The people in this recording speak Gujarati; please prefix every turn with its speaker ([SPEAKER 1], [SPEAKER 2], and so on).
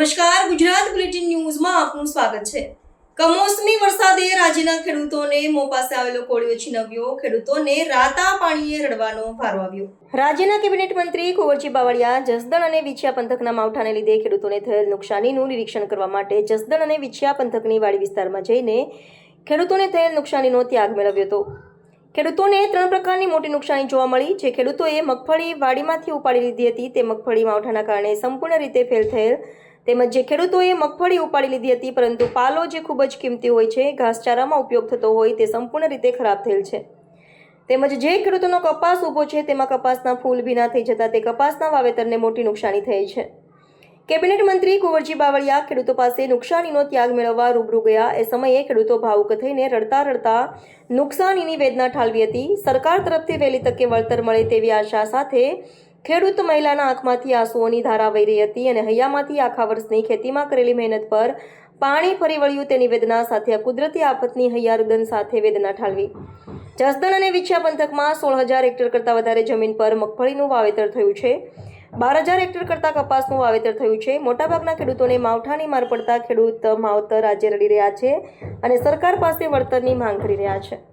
[SPEAKER 1] નમસ્કાર, ગુજરાત બુલેટિન ન્યૂઝમાં આપનું સ્વાગત છે। કમોસમી વરસાદે રાજ્યના ખેડૂતોને મોં પાસે આવેલો કોળિયો છીનવ્યો। ખેડૂતોને રાતા પાણીએ રડવાનો વારો આવ્યો। રાજ્યના કેબિનેટ મંત્રી કુંવરજી બાવળિયા જસદણ અને વિછિયા પંથકના માવઠાને લીધે ખેડૂતોને થયેલ નુકસાનીનું નિરીક્ષણ કરવા માટે જસદણ અને વિછિયા પંથકની વાડી વિસ્તારમાં જઈને ખેડૂતોને થયેલ નુકસાનીનો ત્યાગ મેળવ્યો હતો। ખેડૂતોને 3 પ્રકારની મોટી નુકસાની જોવા મળી। જે ખેડૂતોએ મગફળી વાડીમાંથી ઉપાડી લીધી હતી તે મગફળી માવઠાના કારણે સંપૂર્ણ રીતે ફેલ થયેલ, તેમજ જે ખેડૂતોએ મગફળી ઉપાડી લીધી હતી પરંતુ પાલો જે ખૂબ જ કિંમતી હોય છે, ઘાસચારામાં ઉપયોગ થતો હોય તે સંપૂર્ણ રીતે ખરાબ થયેલ છે। તેમજ જે ખેડૂતોનો કપાસ ઊભો છે તેમાં કપાસના ફૂલ ભીના થઈ જતા તે કપાસના વાવેતરને મોટી નુકસાની થઈ છે। કેબિનેટ મંત્રી કુંવરજી બાવળિયા ખેડૂતો પાસે નુકસાનીનો ત્યાગ મેળવવા રૂબરૂ ગયા એ સમયે ખેડૂતો ભાવુક થઈને રડતા રડતા નુકસાનીની વેદના ઠાલવી હતી। સરકાર તરફથી વહેલી તકે વળતર મળે તેવી આશા સાથે ખેડૂત મહિલાના આંખમાંથી આંસુઓની ધારા વહી રહી હતી અને હૈયામાંથી આખા વર્ષની ખેતીમાં કરેલી મહેનત પર પાણી ફરી વળ્યું તેની વેદના સાથે કુદરતી આફતની હૈયારુદન સાથે વેદના ઠાલવી। જસદણ અને વિછિયા પંથકમાં 16,000 હેક્ટર કરતાં વધારે જમીન પર મગફળીનું વાવેતર થયું છે। 12,000 હેક્ટર કરતાં કપાસનું વાવેતર થયું છે। મોટાભાગના ખેડૂતોને માવઠાની માર પડતા ખેડૂત માવતર આજે રડી રહ્યા છે અને સરકાર પાસે વળતરની માંગ કરી રહ્યા છે।